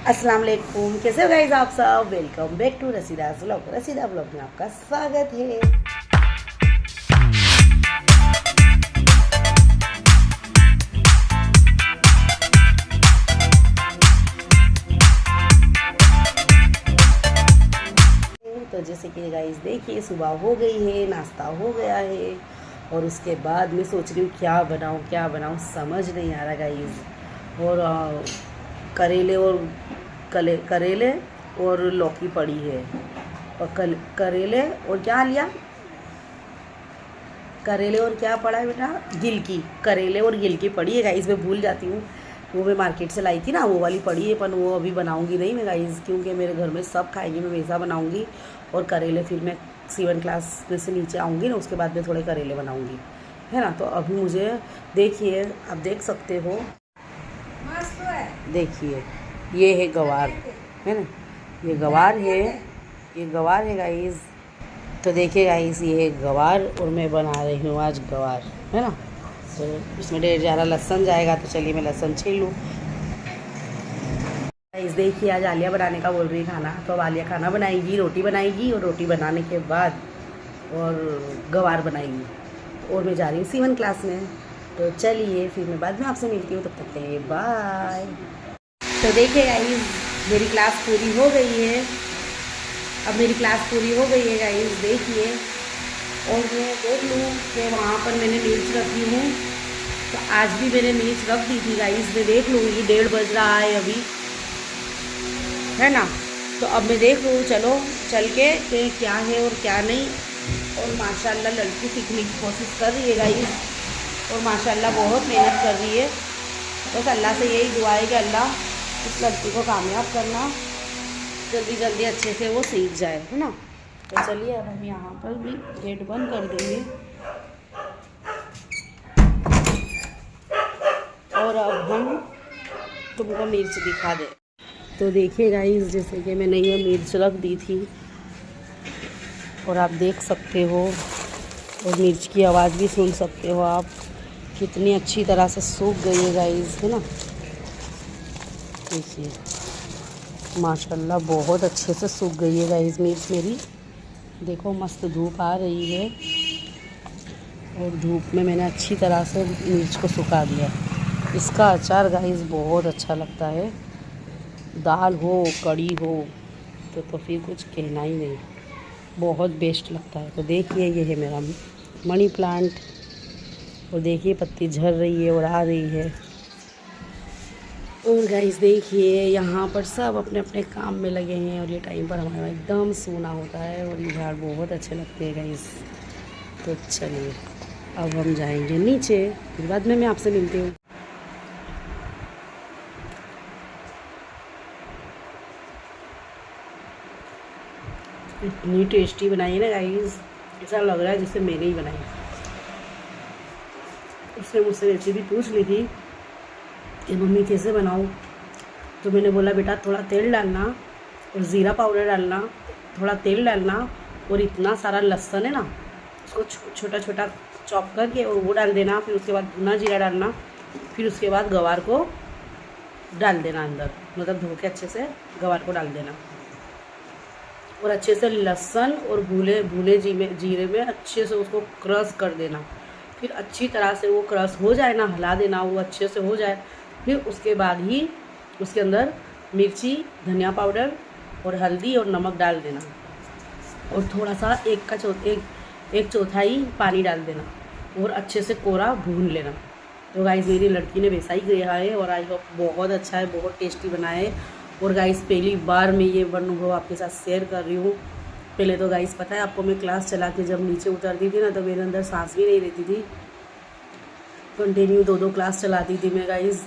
अस्सलाम वालेकुम, कैसे हो गाइस आप सब। Welcome back to Rasida's vlog. Rasida vlog में आपका स्वागत है। तो जैसे कि गाइस देखिए, सुबह हो गई है, नाश्ता हो गया है और उसके बाद मैं सोच रही हूँ क्या बनाऊँ समझ नहीं आ रहा गाइस। और करेले और करेले और लौकी पड़ी है और करेले और क्या लिया, करेले और क्या पड़ा है बेटा, गिलकी। करेले और गिलकी पड़ी है गाइस, मैं भूल जाती हूँ। वो मैं मार्केट से लाई थी ना, वो वाली पड़ी है, पर वो अभी बनाऊंगी नहीं मैं गाइस, क्योंकि मेरे घर में सब खाएंगे, मैं वैसा बनाऊंगी। और करेले फिर मैं 7 क्लास में से नीचे आऊँगी ना, उसके बाद मैं थोड़े करेले बनाऊँगी, है ना। तो अभी मुझे देखिए, आप देख सकते हो, देखिए ये है गवार, है ना, ये गवार है, ये गवार है गाइस। तो देखिए गाइस, ये है गवार और मैं बना रही हूँ आज गवार, है ना। तो इसमें ढेर ज़्यादा लहसुन जाएगा, तो चलिए मैं लहसुन छील लूँ। गाइस देखिए, आज आलिया बनाने का बोल रही खाना, तो अब आलिया खाना बनाएगी, रोटी बनाएगी और रोटी बनाने के बाद और गवार बनाएगी। और मैं जा रही हूँ 7 क्लास में। तो चलिए फिर मैं बाद में आपसे मिलती हूँ, तब तक के लिए बाय। तो देखिए गाइस, मेरी क्लास पूरी हो गई है, अब मेरी क्लास पूरी हो गई है गाइस देखिए। और मैं देख लूँ कि वहाँ पर मैंने मिर्च रखी हूँ, तो आज भी मैंने मिर्च रख दी थी गाइस। मैं देख लूँगी, 1:30 बज रहा है अभी, है ना। तो अब मैं देख लूँ, चलो चल के कि क्या है और क्या नहीं। और माशाल्लाह लड़की सीखने की कोशिश कर रही है गाइस, और माशाल्लाह बहुत मेहनत कर रही है। बस अल्लाह से यही दुआ है कि अल्लाह इस लड़की को कामयाब करना, जल्दी जल्दी अच्छे से वो सीख जाए, है ना। तो चलिए अब हम यहाँ पर भी गेट बंद कर देंगे और अब हम तुमको मिर्च दिखा दें। तो देखिए गाइस, जैसे कि मैंने ये मिर्च रख दी थी और आप देख सकते हो, और मिर्च की आवाज़ भी सुन सकते हो आप, कितनी अच्छी तरह से सूख गई है गाइस, है ना। देखिए माशाल्लाह बहुत अच्छे से सूख गई है गाइस मिर्च मेरी। देखो मस्त धूप आ रही है और धूप में मैंने अच्छी तरह से मिर्च को सुखा दिया। इसका अचार गाइस बहुत अच्छा लगता है, दाल हो कड़ी हो तो फिर कुछ कहना ही नहीं, बहुत बेस्ट लगता है। तो देखिए ये है मेरा मनी प्लांट, और देखिए पत्ती झड़ रही है और आ रही है। और गाइस देखिए, यहाँ पर सब अपने अपने काम में लगे हैं और ये टाइम पर हमारा एकदम सोना होता है, और ये झाड़ बहुत अच्छे लगते हैं गाइस। तो चलिए अब हम जाएंगे नीचे, फिर बाद में मैं आपसे मिलती हूँ। इतनी टेस्टी बनाई है ना गाइस, ऐसा लग रहा है जैसे मैंने ही बनाई। उसने मुझसे रेसिपी पूछ ली थी कि मम्मी कैसे बनाऊँ, तो मैंने बोला बेटा थोड़ा तेल डालना और ज़ीरा पाउडर डालना, थोड़ा तेल डालना, और इतना सारा लहसुन है ना, उसको छोटा छोटा चॉप करके और वो डाल देना। फिर उसके बाद भुना जीरा डालना, फिर उसके बाद गवार को डाल देना अंदर, मतलब धो के अच्छे से गवार को डाल देना, और अच्छे से लहसुन और भूले भुने जीरे में अच्छे से उसको क्रश कर देना। फिर अच्छी तरह से वो क्रश हो जाए ना, हिला देना, वो अच्छे से हो जाए। फिर उसके बाद ही उसके अंदर मिर्ची, धनिया पाउडर और हल्दी और नमक डाल देना, और थोड़ा सा एक चौथाई पानी डाल देना, और अच्छे से कोरा भून लेना। तो गाइस मेरी लड़की ने वैसा ही किया है, और आई होप बहुत अच्छा है, बहुत टेस्टी बना है। और गाइस पहली बार मैं ये अनुभव आपके साथ शेयर कर रही हूँ। पहले तो गाइस पता है आपको, मैं क्लास चला के जब नीचे उतरती थी ना, तो मेरे अंदर सांस भी नहीं रहती थी। कंटिन्यू 2 क्लास चलाती थी मैं गाइस,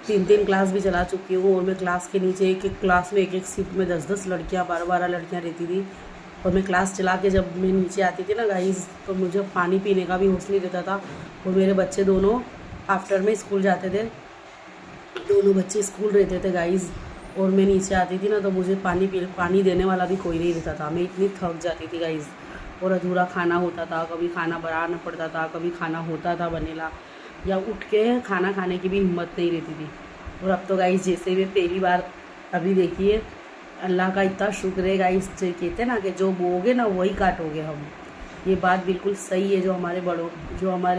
3 क्लास भी चला चुकी हूँ। और मैं क्लास के नीचे एक क्लास में एक शिफ्ट में 10 लड़कियाँ, 12 लड़कियाँ रहती थी। और मैं क्लास चला के जब मैं नीचे आती थी ना गाइस, तो मुझे पानी पीने का भी होश नहीं रहता था। और मेरे बच्चे दोनों आफ्टर में स्कूल जाते थे, दोनों बच्चे स्कूल रहते थे गाइस, और मैं नीचे आती थी ना, तो मुझे पानी देने वाला भी कोई नहीं रहता था। मैं इतनी थक जाती थी गाइस, और अधूरा खाना होता था, कभी खाना बनाना पड़ता था, कभी खाना होता था बनेला, या उठ के खाना खाने की भी हिम्मत नहीं रहती थी। और अब तो गाइस जैसे मैं पहली बार अभी देखिए अल्लाह का इतना शुक्र है गाइस, कहते हैं ना कि जो बोओगे ना वही काटोगे हम। ये बात बिल्कुल सही है, जो हमारे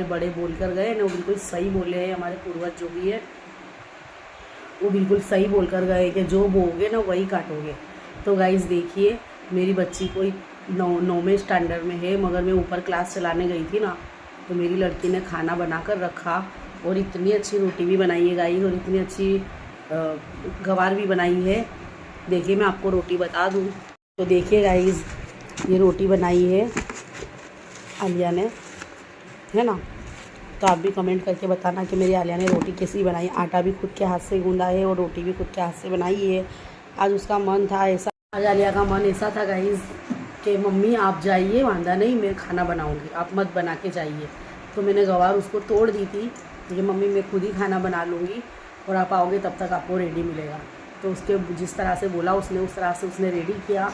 बड़े बोल कर गए ना वो बिल्कुल सही बोले हैं। हमारे पूर्वज जो भी है वो बिल्कुल सही बोल कर गए कि जो बोओगे ना वही काटोगे। तो गाइस देखिए मेरी बच्ची कोई 9वें स्टैंडर्ड में है, मगर मैं ऊपर क्लास चलाने गई थी ना, तो मेरी लड़की ने खाना बना कर रखा और इतनी अच्छी रोटी भी बनाई है गाइस, और इतनी अच्छी गवार भी बनाई है। देखिए मैं आपको रोटी बता दूँ तो देखिए गाइस, ये रोटी बनाई है आलिया ने, है ना। तो आप भी कमेंट करके बताना कि मेरी आलिया ने रोटी कैसी बनाई। आटा भी खुद के हाथ से गूंदा है और रोटी भी खुद के हाथ से बनाई है। आज उसका मन था ऐसा, आज आलिया का मन ऐसा था गाइस कि मम्मी आप जाइए, वांदा नहीं, मैं खाना बनाऊंगी, आप मत बना के जाइए। तो मैंने गवार उसको तोड़ दी थी कि मम्मी मैं खुद ही खाना बना लूँगी और आप आओगे तब तक आपको रेडी मिलेगा। तो उसके जिस तरह से बोला उसने, उस तरह से उसने रेडी किया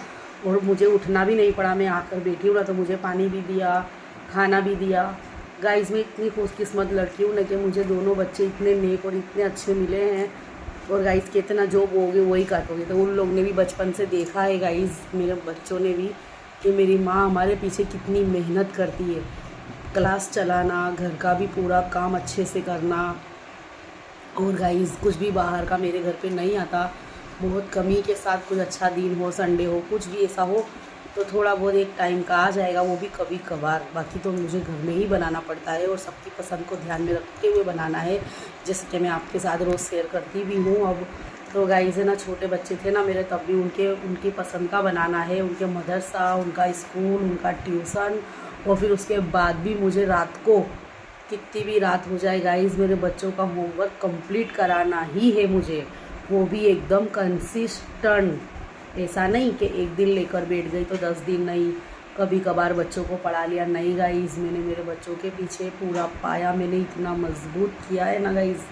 और मुझे उठना भी नहीं पड़ा। मैं आकर बैठी हूँ ना, तो मुझे पानी भी दिया, खाना भी दिया। गाइस मैं इतनी खुशकिस्मत लड़की हूँ ना कि मुझे दोनों बच्चे इतने नेक और इतने अच्छे मिले हैं। और गाइस कहते ना जो बोओगे वही काटोगे, तो उन लोग ने भी बचपन से देखा है गाइस, मेरे बच्चों ने भी, कि मेरी माँ हमारे पीछे कितनी मेहनत करती है। क्लास चलाना, घर का भी पूरा काम अच्छे से करना, और गाइस कुछ भी बाहर का मेरे घर पे नहीं आता। बहुत कमी के साथ कुछ अच्छा दिन हो, संडे हो, कुछ भी ऐसा हो तो थोड़ा बहुत एक टाइम का आ जाएगा, वो भी कभी कभार। बाकी तो मुझे घर में ही बनाना पड़ता है और सबकी पसंद को ध्यान में रखते हुए बनाना है, जैसे कि मैं आपके साथ रोज़ शेयर करती भी हूँ। अब तो गाइस है ना, छोटे बच्चे थे ना मेरे, तब भी उनकी पसंद का बनाना है। उनके मदरसा, उनका स्कूल, उनका ट्यूशन, और फिर उसके बाद भी मुझे रात को कितनी भी रात हो जाए गाइस, मेरे बच्चों का होमवर्क कंप्लीट कराना ही है मुझे, वो भी एकदम कंसिस्टेंट। ऐसा नहीं कि एक दिन लेकर बैठ गई तो 10 दिन नहीं, कभी कभार बच्चों को पढ़ा लिया, नहीं गाइस। मैंने मेरे बच्चों के पीछे पूरा पाया मैंने इतना मजबूत किया है ना गाइस।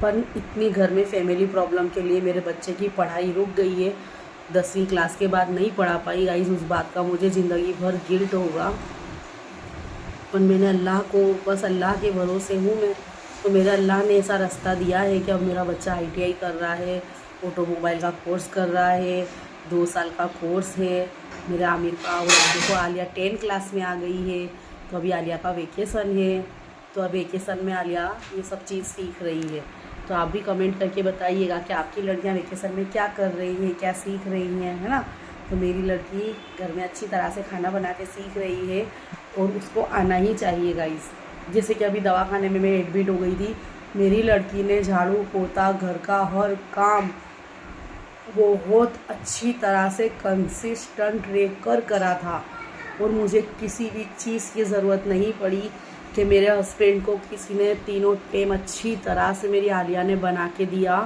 पर इतनी घर में फैमिली प्रॉब्लम के लिए मेरे बच्चे की पढ़ाई रुक गई है, 10वीं क्लास के बाद नहीं पढ़ा पाई गाइस। उस बात का मुझे ज़िंदगी भर गिल्ट होगा, पर मैंने अल्लाह को, बस अल्लाह के भरोसे हूँ मैं। तो मेरा अल्लाह ने ऐसा रास्ता दिया है कि अब मेरा बच्चा ITI कर रहा है, ऑटोमोबाइल का कोर्स कर रहा है, 2 साल का कोर्स है मेरे आमिर का। और देखो आलिया 10 क्लास में आ गई है, तो अभी आलिया का वेकेशन है, तो अब वेकेशन में आलिया ये सब चीज़ सीख रही है। तो आप भी कमेंट करके बताइएगा कि आपकी लड़कियां वेकेशन में क्या कर रही हैं, क्या सीख रही हैं, है ना। तो मेरी लड़की घर में अच्छी तरह से खाना बना के सीख रही है और उसको आना ही चाहिए गाइस। जैसे कि अभी दवाखाने में मैं एडमिट हो गई थी, मेरी लड़की ने झाड़ू पोता घर का हर काम बहुत अच्छी तरह से कंसिस्टेंट रहकर करा था, और मुझे किसी भी चीज़ की ज़रूरत नहीं पड़ी कि मेरे हस्बैंड को किसी ने तीनों टाइम अच्छी तरह से मेरी आलिया ने बना के दिया।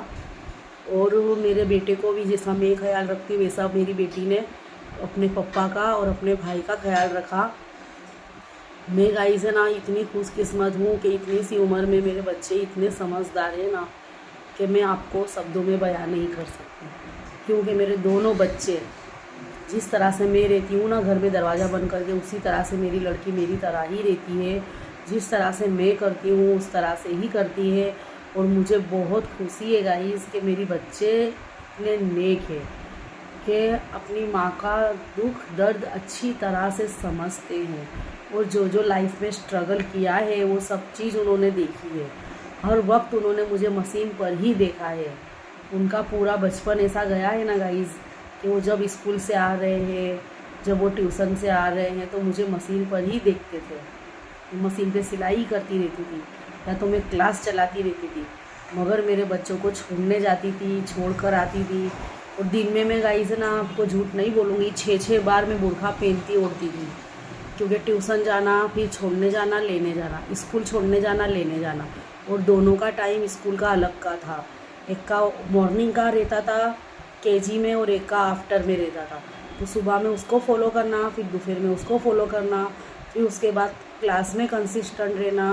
और मेरे बेटे को भी जैसा मैं ख्याल रखती हूँ वैसा मेरी बेटी ने अपने पापा का और अपने भाई का ख्याल रखा। मैं गाइस है ना इतनी खुशकिस्मत हूँ कि इतनी सी उम्र में मेरे बच्चे इतने समझदार हैं ना कि मैं आपको शब्दों में बयान नहीं कर सकती। क्योंकि मेरे दोनों बच्चे जिस तरह से मैं रहती हूँ ना घर में दरवाज़ा बंद करके, उसी तरह से मेरी लड़की मेरी तरह ही रहती है। जिस तरह से मैं करती हूँ उस तरह से ही करती है। और मुझे बहुत खुशी है गाइस कि मेरी बच्चे इतने नेक है कि अपनी माँ का दुख दर्द अच्छी तरह से समझते हैं, और जो जो लाइफ में स्ट्रगल किया है वो सब चीज़ उन्होंने देखी है। हर वक्त उन्होंने मुझे मशीन पर ही देखा है। उनका पूरा बचपन ऐसा गया है ना गाइस कि वो जब स्कूल से आ रहे हैं, जब वो ट्यूशन से आ रहे हैं, तो मुझे मशीन पर ही देखते थे। मशीन पे सिलाई करती रहती थी या तो मैं क्लास चलाती रहती थी, मगर मेरे बच्चों को छोड़ने जाती थी, छोड़ कर आती थी। और दिन में मैं गाइस ना आपको झूठ नहीं बोलूँगी, 6-6 बार मैं बुर्खा पहनती ओढ़ती थी, क्योंकि ट्यूशन जाना, फिर छोड़ने जाना, लेने जाना, स्कूल छोड़ने जाना, लेने जाना। और दोनों का टाइम स्कूल का अलग का था, एक का मॉर्निंग का रहता था KG में और एक का आफ्टर में रहता था। तो सुबह में उसको फॉलो करना, फिर दोपहर में उसको फॉलो करना, फिर उसके बाद क्लास में कंसिस्टेंट रहना।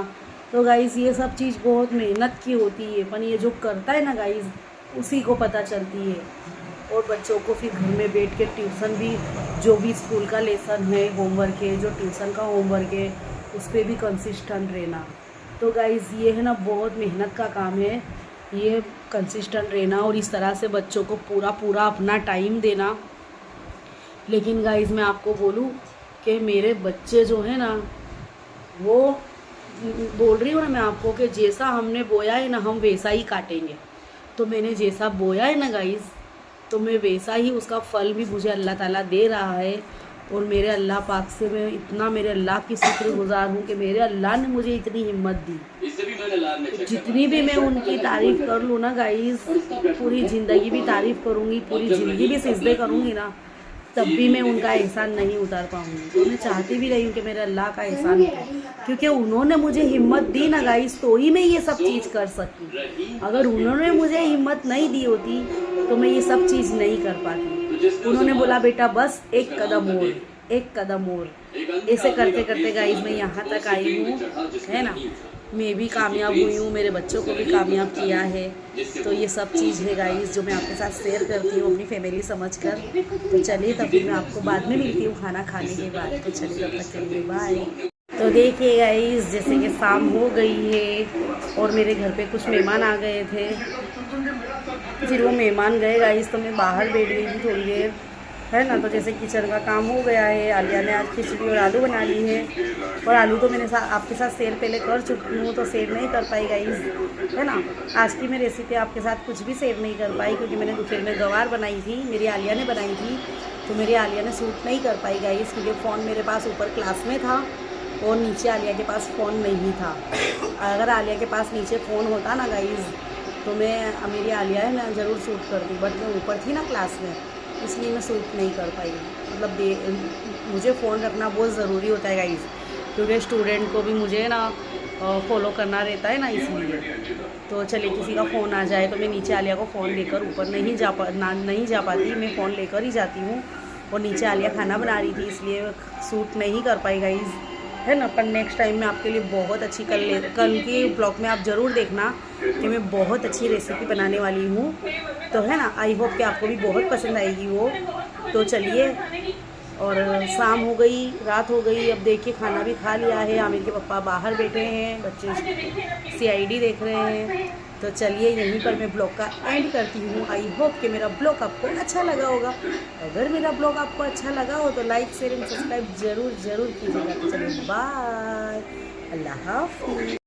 तो गाइस ये सब चीज़ बहुत मेहनत की होती है, पर ये जो करता है ना गाइस उसी को पता चलती है। और बच्चों को फिर घर में बैठ के ट्यूशन भी, जो भी स्कूल का लेसन है, होमवर्क है, जो ट्यूशन का होमवर्क है, उस पर भी कंसिस्टेंट रहना। तो गाइस ये है ना बहुत मेहनत का काम है, ये कंसिस्टेंट रहना और इस तरह से बच्चों को पूरा पूरा अपना टाइम देना। लेकिन गाइस मैं आपको बोलूँ कि मेरे बच्चे जो है ना, वो बोल रही हूँ ना मैं आपको कि जैसा हमने बोया है ना हम वैसा ही काटेंगे। तो मैंने जैसा बोया है ना गाइस, तो मैं वैसा ही उसका फल भी मुझे अल्लाह ताला दे रहा है। और मेरे अल्लाह पाक से मैं इतना मेरे अल्लाह की शुक्रगुजार हूँ कि मेरे अल्लाह ने मुझे इतनी हिम्मत दी। जितनी भी मैं उनकी तारीफ़ कर लूँ ना गाइस, पूरी ज़िंदगी भी तारीफ़ करूँगी, पूरी ज़िंदगी भी सिजदे करूँगी ना, तब भी मैं उनका एहसान नहीं उतार पाऊँगी। तो मैं चाहती भी रही हूँ कि मेरे अल्लाह का एहसान हो, क्योंकि उन्होंने मुझे हिम्मत दी ना गाइस, तो ही मैं ये सब चीज़ कर सकी। अगर उन्होंने मुझे हिम्मत नहीं दी होती तो मैं ये सब चीज़ नहीं कर पाती। उन्होंने बोला बेटा बस एक कदम और, एक कदम और, ऐसे करते करते गाइस मैं यहाँ तक आई हूँ, है ना। मैं भी कामयाब हुई हूँ, मेरे बच्चों को भी कामयाब किया है। तो ये सब चीज़ है गाइस जो मैं आपके साथ शेयर करती हूँ अपनी फैमिली समझकर। तो चलिए तब फिर मैं आपको बाद में मिलती हूँ खाना खाने के बाद। तो चलिए तब तक के लिए बाय। तो देखिए गाइस जैसे कि शाम हो गई है और मेरे घर पे कुछ मेहमान आ गए थे। फिर वो मेहमान गए गाइस, तो मैं बाहर बैठ गई थी थोड़ी देर, है ना। तो जैसे किचन का काम हो गया है, आलिया ने आज खिचड़ी और आलू बना ली है। और आलू तो मैंने आपके साथ शेयर पहले कर चुकी हूँ, तो शेयर नहीं कर पाई गाइस, है ना। आज की मैं रेसिपी आपके साथ कुछ भी शेयर नहीं कर पाई, क्योंकि मैंने दोपहर में गवार बनाई थी, मेरी आलिया ने बनाई थी। तो मेरी आलिया ने शूट नहीं कर पाई गाइस, क्योंकि फ़ोन मेरे पास ऊपर क्लास में था और नीचे आलिया के पास फ़ोन नहीं था। अगर आलिया के पास नीचे फ़ोन होता ना गाइस, तो मैं मेरी आलिया है ना ज़रूर शूट करती, बट मैं ऊपर थी ना क्लास में, इसलिए मैं शूट नहीं कर पाई। मतलब मुझे फ़ोन रखना बहुत ज़रूरी होता है गाइस, क्योंकि स्टूडेंट को भी मुझे ना फॉलो करना रहता है ना, इसलिए। तो चलिए किसी का फ़ोन आ जाए तो मैं नीचे आलिया को फ़ोन लेकर ऊपर नहीं जा पाती, मैं फ़ोन लेकर ही जाती हूँ। और नीचे आलिया खाना बना रही थी, इसलिए शूट नहीं कर पाई गाइस, है ना। पर नेक्स्ट टाइम मैं आपके लिए बहुत अच्छी कल की ब्लॉग में आप ज़रूर देखना कि मैं बहुत अच्छी रेसिपी बनाने वाली हूँ। तो है ना, आई होप कि आपको भी बहुत पसंद आएगी वो। तो चलिए, और शाम हो गई, रात हो गई, अब देखिए खाना भी खा लिया है। आमिर के पापा बाहर बैठे हैं, बच्चे CID देख रहे हैं। तो चलिए यहीं पर मैं ब्लॉग का एंड करती हूँ। आई होप कि मेरा ब्लॉग आपको अच्छा लगा होगा। अगर मेरा ब्लॉग आपको अच्छा लगा हो तो लाइक शेयर एंड सब्सक्राइब ज़रूर कीजिएगा। तो चलिए बाय, अल्लाह हाफ़िज़।